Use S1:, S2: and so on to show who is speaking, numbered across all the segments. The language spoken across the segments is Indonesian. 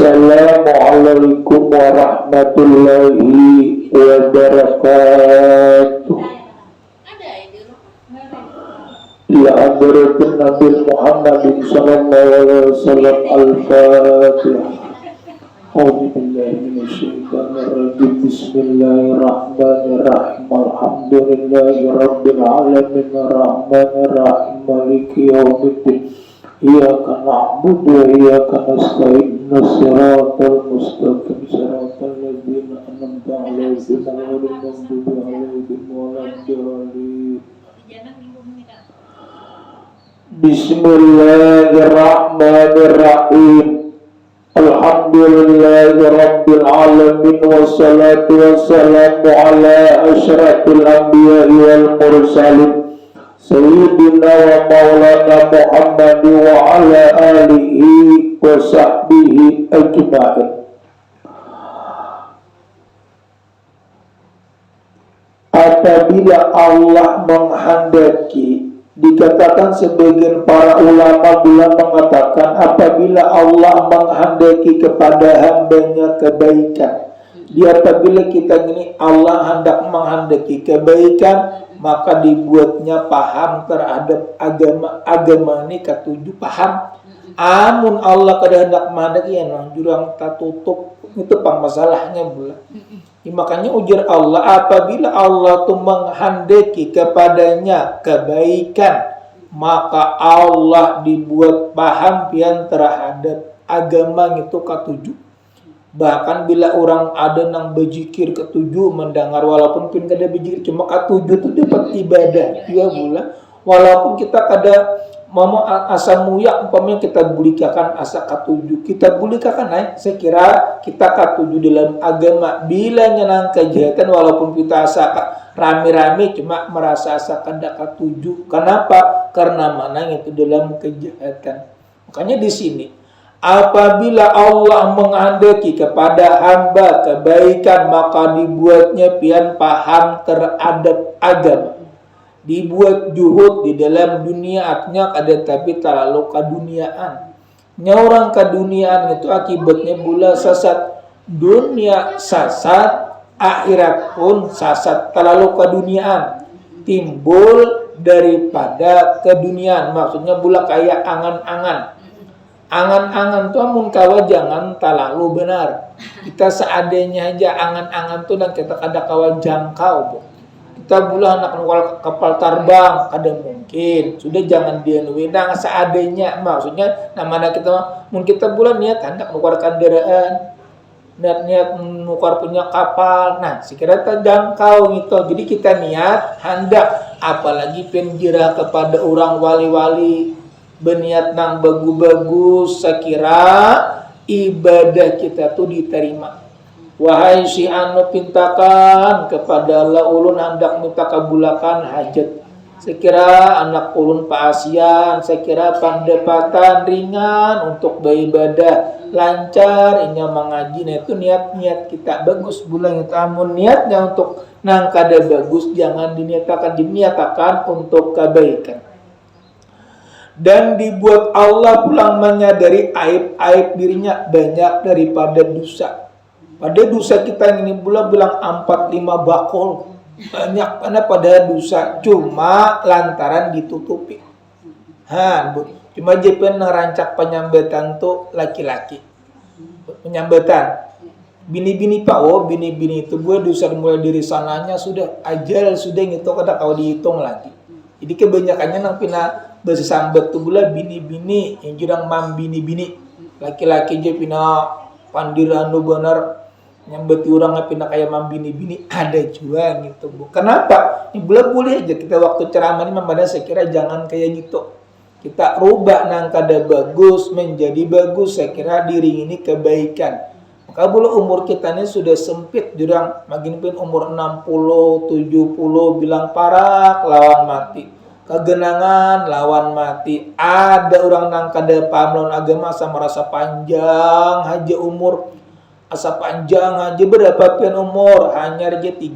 S1: Assalamualaikum warahmatullahi wabarakatuh. Ya hadratin Nabi Muhammad sallallahu alaihi wasallam. Al-Fatihah. A'udzu billahi minasyaitonir rajim. Bismillahirrahmanirrahim. Alhamdulillahirabbil alamin arrahmanir rahim maliki yaumiddin. Iyyaka na'budu wa iyyaka nasta'in. Shiratal mustaqim shiratal ladzina an'amta 'alaihim ghairil maghdubi 'alaihim waladdallin. Bismillahirrahmanirrahim. Alhamdulillahirabbil alamin wassalatu wassalamu ala asyrafil anbiya'i wal mursalin Sayyidina wa maulana Muhammad wa ala alihi wa sahbihi ajma'in. Apabila Allah menghendaki, dikatakan sebagian para ulama bila mengatakan apabila Allah menghendaki kepada hambanya kebaikan. Apabila kita ini Allah hendak menghendaki kebaikan, maka dibuatnya paham terhadap agama ini ketujuh paham. Amun Allah kehendak menghendaki yang jurang tak tutup itu pang masalahnya pula. Makanya ujar Allah, apabila Allah tuh menghendaki kepadanya kebaikan, maka Allah dibuat paham pian terhadap agama itu ketujuh. Bahkan bila orang ada nang berzikir ketujuh mendengar walaupun pun kada berzikir cuma ketujuh itu dapat ibadah ya pula. Walaupun kita kada mau asa muyak umpamanya kita bulikakan asa ketujuh kita bulikakan saya kira kita ketujuh dalam agama bila nyenang kejahatan walaupun kita asa rame-rame cuma merasa asa kada ketujuh. Kenapa? Karena mana itu dalam kejahatan. Makanya di sini apabila Allah menghendaki kepada hamba kebaikan, maka dibuatnya pian paham terhadap agama. Dibuat juhud di dalam dunia artinya ada tapi terlalu keduniaan. Orang keduniaan itu akibatnya pula sesat. Dunia sesat, akhirat pun sesat. Terlalu keduniaan timbul daripada keduniaan. Maksudnya pula kayak angan-angan. Angan-angan tuh amun kawa jangan terlalu benar. Kita seadanya aja angan-angan tuh dan kita kada kawa jangkau. Bu. Kita bulan anak nukal kapal terbang kada mungkin. Sudah jangan dianuin seadanya. Maksudnya namanya kita mun kita bulan niat hendak nukar kendaraan, niat nukar punya kapal. Nah, sekira terjangkau gitu. Jadi kita niat hendak apalagi penjira kepada orang wali-wali berniat nang bagus-bagus, sekira ibadah kita tuh diterima. Wahai si anu pintakan kepada Allah ulun hendak minta kabulakan hajat. Sekira anak ulun paasian, sekira pendapatan ringan untuk beribadah lancar, inya mengaji. Nah itu niat-niat kita bagus bulan itu. Amun niatnya untuk nang kada bagus jangan diniatakan untuk kebaikan. Dan dibuat Allah pulang menyadari aib-aib dirinya banyak daripada dosa. Pada dosa kita ini pula bilang 4-5 bakul. Banyak karena pada dosa cuma lantaran ditutupi. Cuma jepen ngerancak penyambatan tuh laki-laki. Penyambatan. Bini-bini Pak, bini-bini itu gue dosa mulai dari sananya sudah ajal sudah gitu kada kau dihitung lagi. Jadi kebanyakannya nang pina bersambat tu pula bini-bini yang jurang mam bini-bini. Laki-laki je pina pandiran lu benar nyambeti orang pina kayak mam bini-bini ada juga gitu Bu. Kenapa? Ini boleh aja kita waktu ceramah ini memandang saya kira jangan kayak gitu. Kita rubah nang kada bagus menjadi bagus, saya kira diri ini kebaikan. Maka bulu umur kita ini sudah sempit jurang makin pun umur 60, 70 bilang parak lawan mati. Kegenangan lawan mati. Ada orang nang kada paham lawan agama asa merasa panjang aja umur. Asa panjang aja berapa pian umur? Hanya aja 30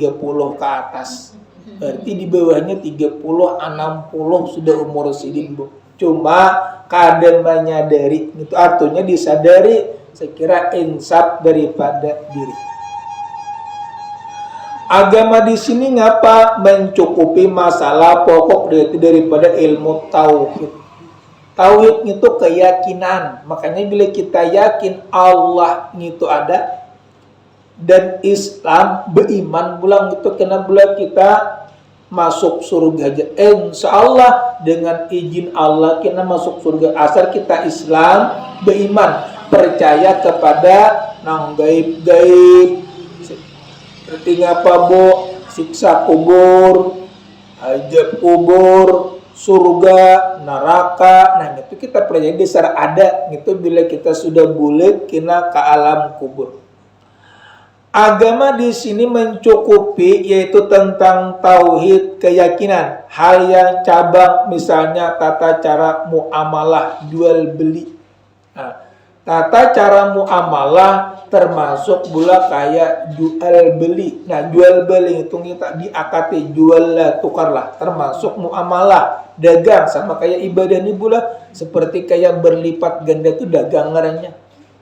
S1: ke atas. Berarti di bawahnya 30, 60 sudah umur sidin Bu. Cuma kada menyadari. Itu artinya disadari saya kira insaf daripada diri. Agama di sini ngapa mencukupi masalah pokok daripada ilmu tauhid. Tauhid itu keyakinan. Makanya bila kita yakin Allah itu ada dan Islam beriman bulan itu kena bulan kita masuk surga aja. Insya Allah dengan izin Allah kita masuk surga. Asal kita Islam beriman, percaya kepada nang gaib-gaib. Seperti apa bu? Siksa kubur, azab kubur, surga, neraka. Nah itu kita percaya dasar ada. Itu bila kita sudah boleh kena ke alam kubur. Agama di sini mencukupi yaitu tentang tauhid keyakinan. Hal yang cabang misalnya tata cara muamalah jual beli. Nah, tata cara muamalah termasuk pula kayak jual beli. Nah jual beli itu kita di AKT jual lah tukar lah termasuk muamalah dagang sama kayak ibadah ini pula seperti kayak berlipat ganda itu dagang ngarannya.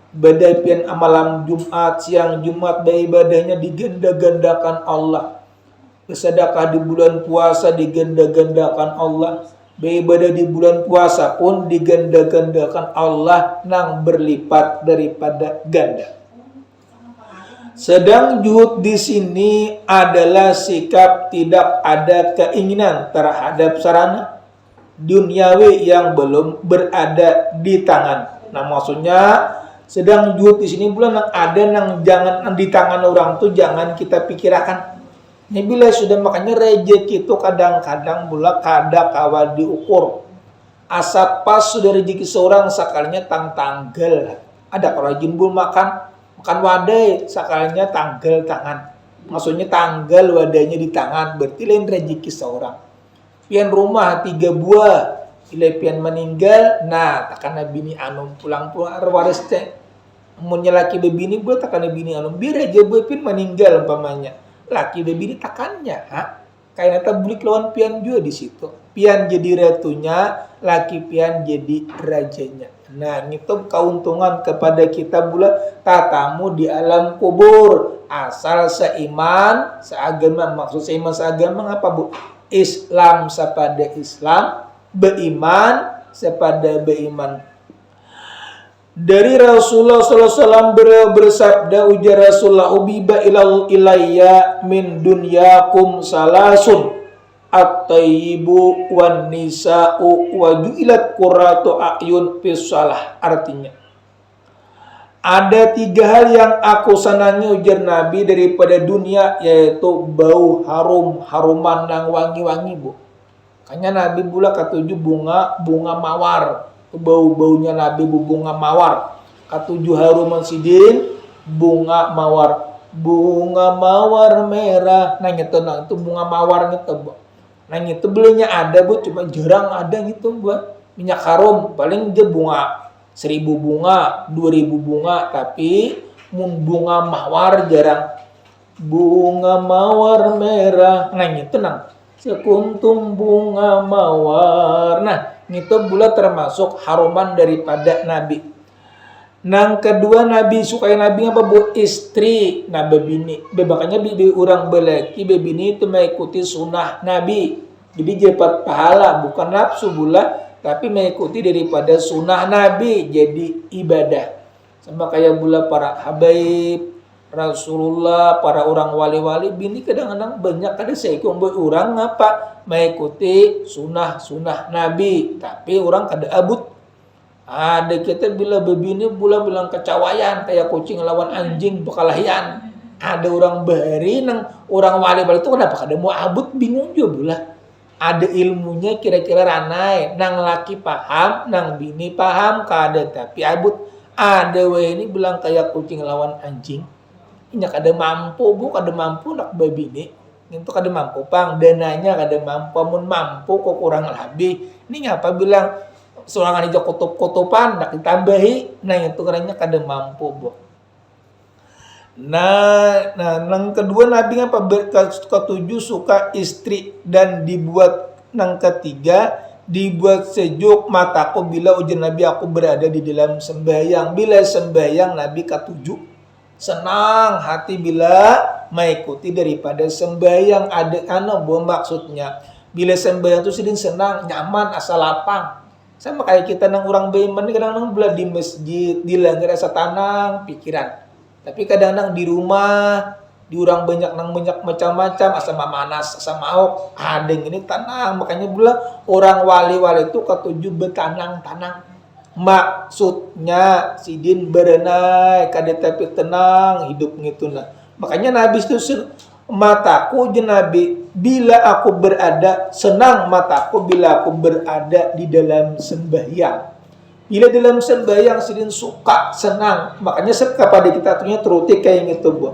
S1: Badai pian amalan Jumat, siang Jumat, ibadahnya diganda-gandakan Allah. Bersedekah di bulan puasa diganda-gandakan Allah. Beribadah di bulan puasa pun diganda-gandakan Allah nang berlipat daripada ganda. Sedang juhud di sini adalah sikap tidak ada keinginan terhadap sarana duniawi yang belum berada di tangan. Nah maksudnya sedang juhud di sini bulan ada nang jangan di tangan orang tuh jangan kita pikirkan. Ini bila sudah makanya rezeki itu kadang-kadang pula kada kawa diukur. Asap pas sudah rezeki seorang sakalinya tanggal. Ada kalau rajin bul makan wadai sakalinya tanggal tangan. Maksudnya tanggal wadahnya di tangan berarti lain rezeki seorang. Pian rumah 3 buah. Bila pian meninggal, nah takkan bini anum pulang-pulang waris teh. Munnya laki bebini buat takkan bini anum biar aja pin meninggal umpamanya. Laki bebini takannya, kayak nata bulik lawan pian juga di situ. Pian jadi ratunya, laki pian jadi rajanya. Nah, itu keuntungan kepada kita pula tatamu di alam kubur. Asal seiman, seagama. Maksud seiman seagama apa bu? Islam sepada Islam, beriman sepada beriman. Dari Rasulullah SAW bersabda ujar Rasulullah ubiba ilayya min dunyakum salasun at-tayyibu wan nisa'u wa ju'ilat qurratu a'yun fis shalah. Artinya ada 3 hal yang aku senangi ujar Nabi daripada dunia yaitu bau haruman nang wangi-wangi bu. Kayaknya Nabi pula ketujuh bunga mawar. Bau-baunya Nabi bunga mawar. Ketujuh haruman sidin bunga mawar merah. Nah itu bunga mawar gitu. Nah itu belinya ada bu, cuma jarang ada gitu buat minyak harum. Paling dia bunga 1000 bunga, 2000 bunga, tapi bunga mawar jarang. Bunga mawar merah. Nah itu sekuntum bunga mawar. Nah itu pula termasuk haruman daripada Nabi. Nang kedua Nabi sukai Nabi apa bu? Istri nah bebini. Makanya bibi orang belaki bebini itu mengikuti sunnah Nabi. Jadi dapat pahala bukan nafsu pula, tapi mengikuti daripada sunnah Nabi jadi ibadah. Sama kayak pula para habaib Rasulullah, para orang wali-wali bini kadang-kadang banyak kada seikung orang apa mengikuti sunnah Nabi, tapi orang kada abut. Ada kita bila bebini pula bilang kecawayan kayak kucing lawan anjing bekalahian. Ada orang bahari nang orang wali-wali itu kenapa kada mau abut bingung juga pula. Ada ilmunya kira-kira ranai, nang laki paham, nang bini paham kada tapi abut. Ada ini bilang kayak kucing lawan anjing. Ini kada mampu bu, kada mampu nak bebini. Itu kada mampu pang, dananya kada mampu, amun mampu kok kurang lebih. Ini ngapa bilang seorang aja kutub-kutupan nak ditambahi. Nah itu karena kada mampu bu. Nah, nang kedua Nabi apa ketujuh suka istri dan dibuat nang ketiga dibuat sejuk mataku bila ujar Nabi aku berada di dalam sembahyang. Bila sembahyang Nabi ketujuh senang hati bila mengikuti daripada sembahyang. Ada maksudnya bila sembahyang itu sedang senang, nyaman, asal lapang. Sama kayak kita nang orang beriman kadang-kadang bila di masjid, di langgar asa tanang pikiran. Tapi kadang-kadang di rumah, di orang banyak macam-macam, asa mamanas, asa maok, ada yang ini tanang. Makanya bila orang wali-wali itu ketujuh betanang-tanang. Maksudnya sidin berenai, kada tapi tenang hidup gitu nah. Makanya Nabi itu mataku Nabi bila aku berada senang mataku bila aku berada di dalam sembahyang. Bila dalam sembahyang sidin suka senang. Makanya kepada kita artinya terutik kayak gitu bu.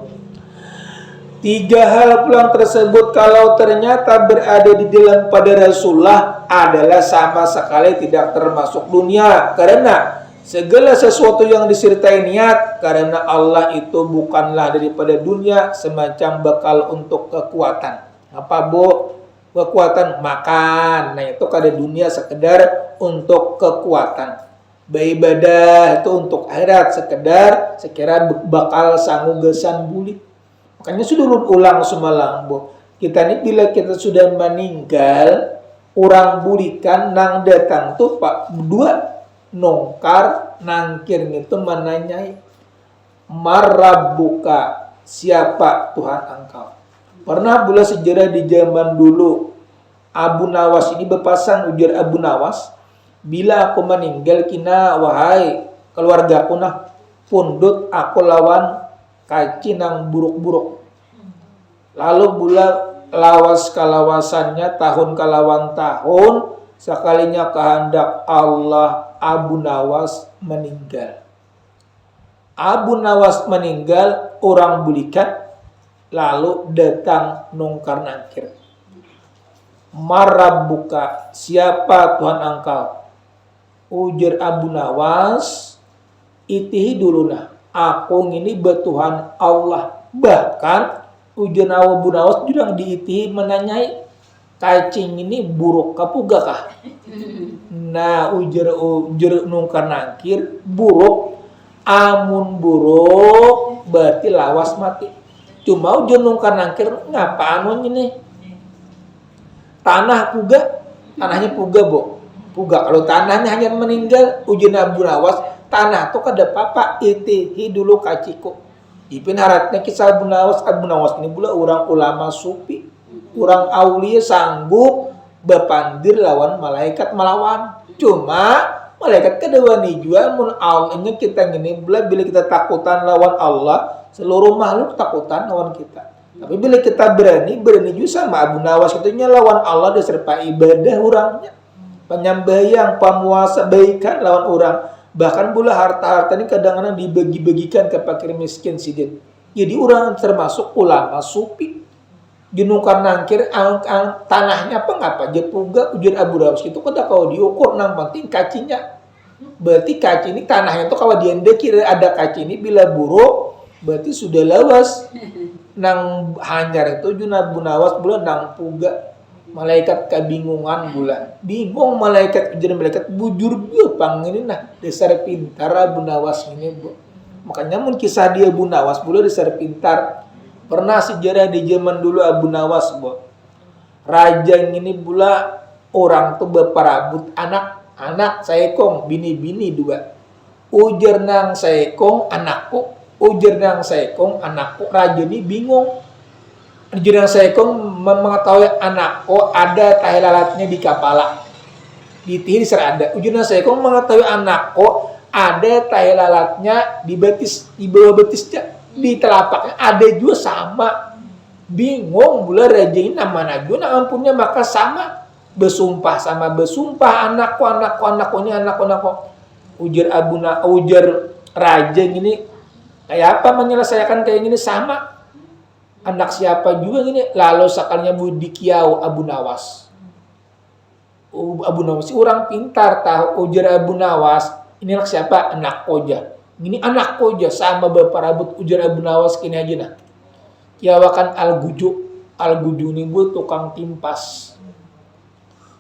S1: 3 hal pulang tersebut kalau ternyata berada di dalam pada Rasulullah adalah sama sekali tidak termasuk dunia. Karena segala sesuatu yang disertai niat karena Allah itu bukanlah daripada dunia semacam bekal untuk kekuatan. Apa bu? Kekuatan makan. Nah itu kada dunia sekedar untuk kekuatan. Beribadah itu untuk akhirat sekedar sekira bakal sanggup gesan bulik. Makanya sudah ulang semalam bu. Kita ini bila kita sudah meninggal, orang burikan nang datang tuh pak dua nongkar nangkir itu menanyai marabbuka, siapa Tuhan engkau. Pernah pula sejarah di zaman dulu Abu Nawas ini berpasan ujar Abu Nawas, bila aku meninggal kina wahai keluarga aku nah pundut aku lawan kaci nang buruk-buruk. Lalu bula lawas kalawasannya tahun kalawan tahun sekalinya kehendak Allah Abu Nawas meninggal. Abu Nawas meninggal orang bulikan lalu datang nungkar nangkir. Marabbuka, siapa Tuhan engkau? Ujar Abu Nawas, itihi duluna. Aku ini bertuhan Allah. Bahkan ujian Abu Nawas juga diiti menanyai kacing ini buruk kapuga kah? Nah ujar nungkar nangkir buruk. Amun buruk berarti lawas mati. Cuma ujar nungkar nangkir ngapa anu ini? Tanah puga, tanahnya puga bu. Puga kalau tanahnya hanya meninggal ujian Abu Nawas. Tanah tu kada papa itihi dulu kaciku. Ipin haratnya kisah Abu Nawas ini pula orang ulama sufi, orang aulia sanggup berpandir lawan malaikat melawan. Cuma malaikat kedua nih juga mun Allahnya kita gini bila kita takutan lawan Allah, seluruh makhluk takutan lawan kita. Tapi bila kita berani juga sama Abu Nawas itu lawan Allah disertai ibadah orangnya. Penyambayang, pemuasa baikan lawan orang. Bahkan pula harta-harta ini kadang-kadang dibagi-bagikan ke fakir miskin sidin. Jadi orang termasuk ulama sufi. Dinungkar nangkir tanahnya apa ngapa jepuga ujar Abu Nawas itu kada kau diukur nang penting kacinya. Berarti kaci ini tanahnya itu kalau diende kira ada kaci ini bila buruk berarti sudah lawas. Nang hanyar itu Abu Nawas pula nang puga. Malaikat kebingungan bulan. Bingung malaikat ujar malaikat bujur dia pang ini nah dasar pintar Abu Nawas ini bu. Makanya mun kisah dia Abu Nawas pula dasar pintar. Pernah sejarah di zaman dulu Abu Nawas bu. Raja ini pula orang tuh berparabut anak saekong bini-bini dua. Ujar nang saekong anakku, ujar nang saekong anakku. Raja ini bingung. Ujar nang saekong mengetahui anakku ada tahi lalatnya di kepala. Di tihir serada. Ujar nang saekong mengetahui anakku ada tahi lalatnya di betis, di bawah betisnya, di telapaknya ada juga sama. Bingung pula raja ini nama juga ampunnya maka sama bersumpah anakku ini anakku. Ujar raja ini kayak apa menyelesaikan kayak gini sama anak siapa juga gini lalu sakalnya budi kiau Abu Nawas orang pintar tahu. Ujar Abu Nawas ini anak siapa? Anak koja. Ini anak koja sama berparabut. Ujar Abu Nawas kini aja nah. Kiawakan al-guju ini bu tukang timpas.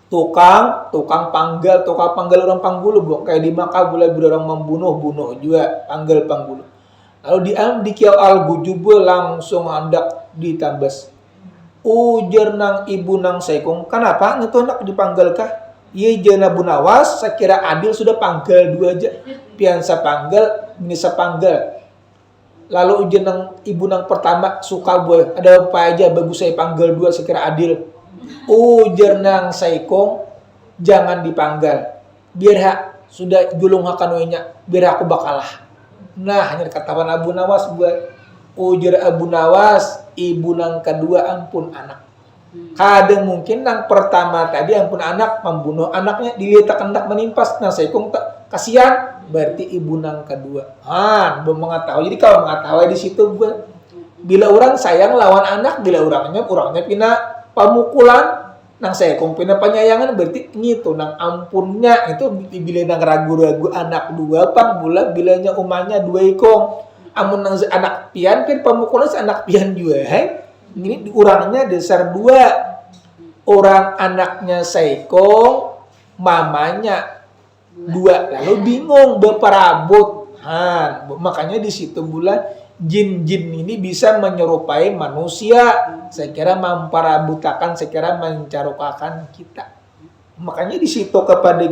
S2: tukang panggil orang panggulu, bu. Kayak di Makkah boleh orang membunuh juga panggil panggulu. Lalu di kiau al-gujub langsung hendak ditambas. Ujar nang ibu nang Saikong, kenapa itu nak dipanggil kah? Iya jana Bu Nawas, saya kira adil sudah panggil dua aja. Piansa panggil, bisa panggil. Lalu ujar nang ibu nang pertama suka boy, ada apa aja bagus saya panggil dua, saya kira adil. Ujar nang Saikong, jangan dipanggil. Biar hak sudah julung hakanuinya, biar aku bakalah. Nah, hanya katakan Abu Nawas buat ujar Abu Nawas, ibu nang kedua ampun anak. Kadang mungkin nang pertama tadi ampun anak membunuh anaknya dilihat hendak menimpas. Nah Saikong tak kasihan, berarti ibu nang kedua. Belum mengetahui. Jadi kalau mengetahui di situ bila orang sayang lawan anak, bila orangnya pina pemukulan, nang Saikong pina penyayangan berarti gitu nang ampunnya itu bila nang ragu-ragu anak dua pang bulan bilanya umahnya dua ikong. Amun nang anak pian pemukulan anak pian juga. Ini orangnya dasar dua. Orang anaknya Saikong, mamanya dua. Lalu bingung berperabot. Makanya di situ bulan jin-jin ini bisa menyerupai manusia. Saya kira memperabutakan, saya kira mencarukakan kita. Makanya di situ kepada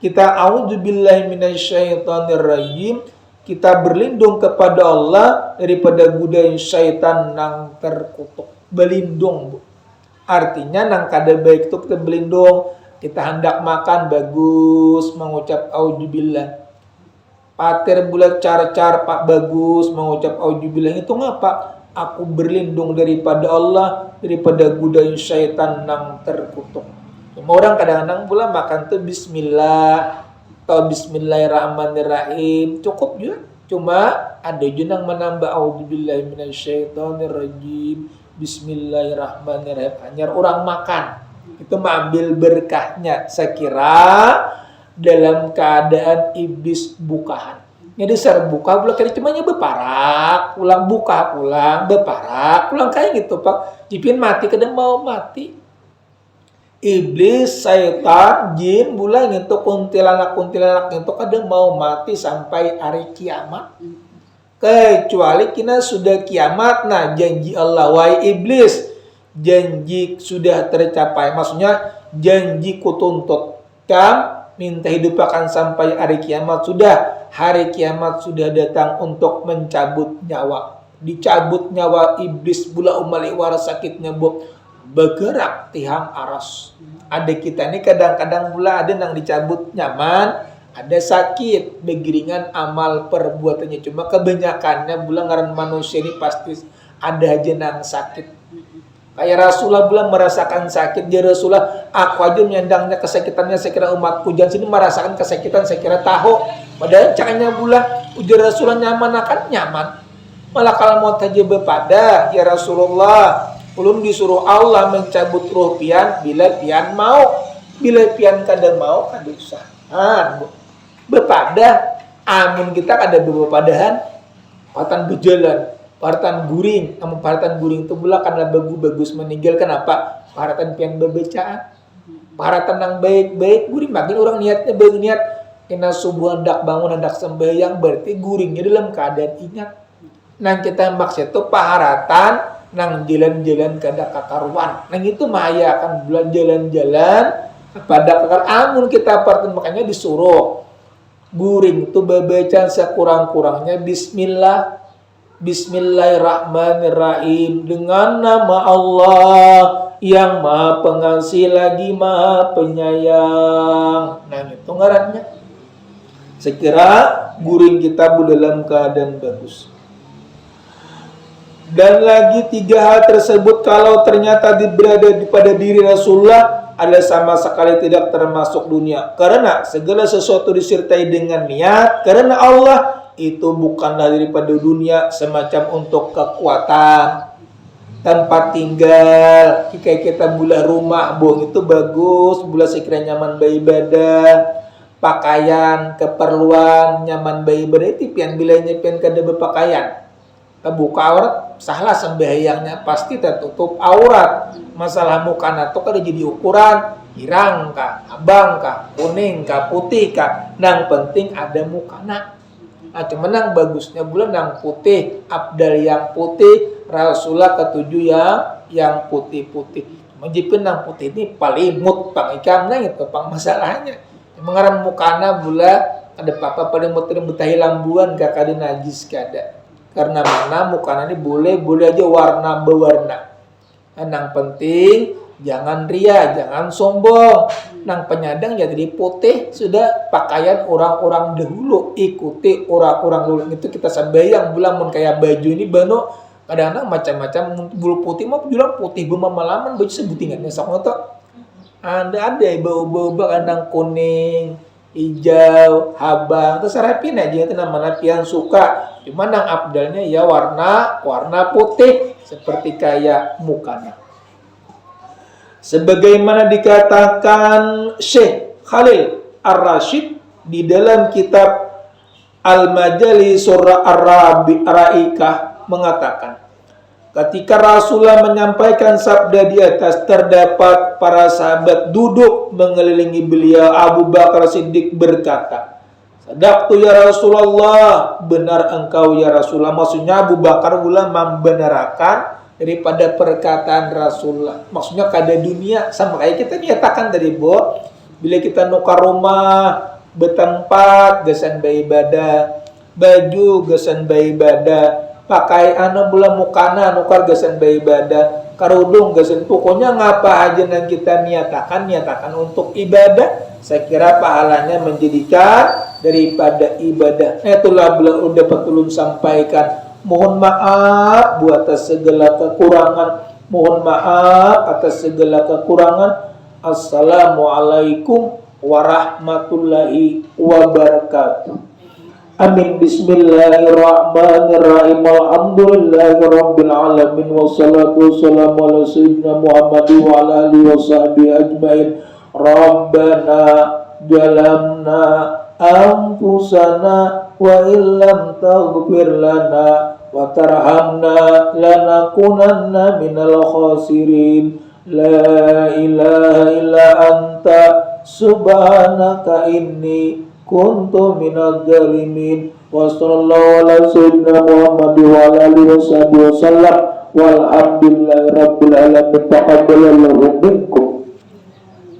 S2: kita a'udzubillahi minasyaitonirrajim. Kita berlindung kepada Allah daripada godaan syaitan nang terkutuk. Berlindung, Bu. Artinya nang kada baik itu kita berlindung. Kita hendak makan bagus mengucap auzubillah. Patir bulat car-car pak bagus mengucap auzubillah itu ngapa? Aku berlindung daripada Allah daripada godaan syaitan nang terkutuk. Semua orang kadang-kadang pula makan tuh bismillah atau bismillahirrahmanirrahim cukup juga. Cuma ada juga yang menambah auzubillahi minasyaitonirrajim bismillahirrahmanirrahim. Hanya orang makan itu mengambil berkahnya. Saya kira dalam keadaan iblis bukaan. Jadi serbuka pula kali cumanya beparak, pulang buka pulang beparak, pulang kayak gitu Pak. Jipin mati kadang mau mati. Iblis, syaitan, jin, bulan itu kuntilanak itu kadang mau mati sampai hari kiamat. Kecuali kita sudah kiamat, nah janji Allah, wahai iblis, janji sudah tercapai. Maksudnya janji kutuntut, minta hidup akan sampai hari kiamat. Sudah, hari kiamat sudah datang untuk mencabut nyawa. Dicabut nyawa iblis, bula umali waras sakitnya bergerak tihang aras. Ada kita ini kadang-kadang pula ada yang dicabut nyaman, ada sakit, begiringan amal perbuatannya. Cuma kebanyakannya pula ngaran manusia ini pasti ada aja yang sakit. Kayak Rasulullah pula merasakan sakit. Dia Rasulullah, aku aja menyandangnya kesakitannya, saya kira umatku jangan sini merasakan kesakitan, saya kira tahu. Padahal caranya pula ujar Rasulullah nyaman akan nyaman. Malah kalau mau aja berpada, ya Rasulullah, belum disuruh Allah mencabut roh pian bila pian mau. Bila pian kada mau kada usah. Berpada amun kita kada berpadahan partan berjalan, partan guring. Amun partan guring itu pula karena bagus meninggal. Kenapa? Partan pian berbecaan. Partan yang baik-baik guring. Makin orang niatnya baik niat. Kena subuh hendak bangun hendak sembahyang berarti guringnya dalam keadaan ingat. Nang kita maksud itu paharatan nang jalan-jalan kada kakaruan. Nang itu maya akan bulan jalan-jalan pada kakar amun kita parten. Makanya disuruh guring itu baca sekurang-kurangnya Bismillahirrahmanirrahim dengan nama Allah yang Maha Pengasih lagi Maha Penyayang. Nah itu ngarannya. Sekira guring kita dalam keadaan bagus. Dan lagi 3 hal tersebut kalau ternyata berada pada diri Rasulullah adalah sama sekali tidak termasuk dunia. Karena segala sesuatu disertai dengan niat. Karena Allah itu bukanlah daripada dunia semacam untuk kekuatan. Tempat tinggal. Jika kita bulah rumah, bohong itu bagus. Bulah sekiranya nyaman beribadah. Pakaian, keperluan, nyaman beribadah. Itu pian bilanya pian kada berpakaian. Buka aurat, salah sembahyangnya pasti tertutup aurat. Masalah mukana itu kada jadi ukuran. Irang kah, abang kah, kuning kah, putih kah, nang penting ada mukana. Nah, cuman nang bagusnya bulan nang putih, abdal yang putih, Rasulullah ketujuh yang putih-putih. Menjipin nang putih ini palimut pang ikamnya itu pang masalahnya. Mengarang mukana bula ada papa palimut ini betahi lambuan gak ada najis kada. Karena mana mukana ini boleh aja warna berwarna. Nah, nang penting jangan ria, jangan sombong. Nang penyadang ya jadi putih sudah pakaian orang-orang dahulu, ikuti orang-orang dulu. Itu kita sambayang bulan mun kayak baju ini bano kadang-kadang macam-macam bulu putih mah bilang putih malaman baju sebutingannya sok ngoto. Ada bau-bau kadang kuning, hijau, habang, terus rapin aja itu namanya pian suka. Cuman yang abdalnya ya warna putih seperti kayak mukanya. Sebagaimana dikatakan Syekh Khalil Ar-Rasyid di dalam kitab Al-Majalis Surah Ar-Ra'ikah mengatakan, ketika Rasulullah menyampaikan sabda di atas, terdapat para sahabat duduk mengelilingi beliau. Abu Bakar Siddiq berkata, "Sadaqtu ya Rasulullah, benar engkau ya Rasulullah." Maksudnya Abu Bakar pula membenarkan daripada perkataan Rasulullah. Maksudnya kada dunia sama kayak kita nyatakan dari bila kita nukar rumah, bertempat gesan beribadah, baju gesan beribadah, pakai bulan mukana nukar gesan beribadah, karudung gesan, pokoknya ngapa aja yang kita nyatakan untuk ibadah, saya kira pahalanya menjadikan daripada ibadah. Itulah beliau dapat ulun sampaikan. Mohon maaf buat atas segala kekurangan. Mohon maaf atas segala kekurangan. Assalamualaikum warahmatullahi wabarakatuh. Amin. Bismillahirrahmanirrahim. Alhamdulillahirabbil alamin wassalatu wassalamu ala sayyidina Muhammad wa ala alihi washabbihi ajmain. Rabbana jalamna anfusana wa illam taghfir lana wa tarhamna lanakunanna minal khasirin. La ilaha illa anta subhanaka inni kuntu minadz zalimin. Wa sallallahu ala sayyidina Muhammad wa ala alihi wasallam walhamdulillahi rabbil alamin. Taqabbalallahu minkum.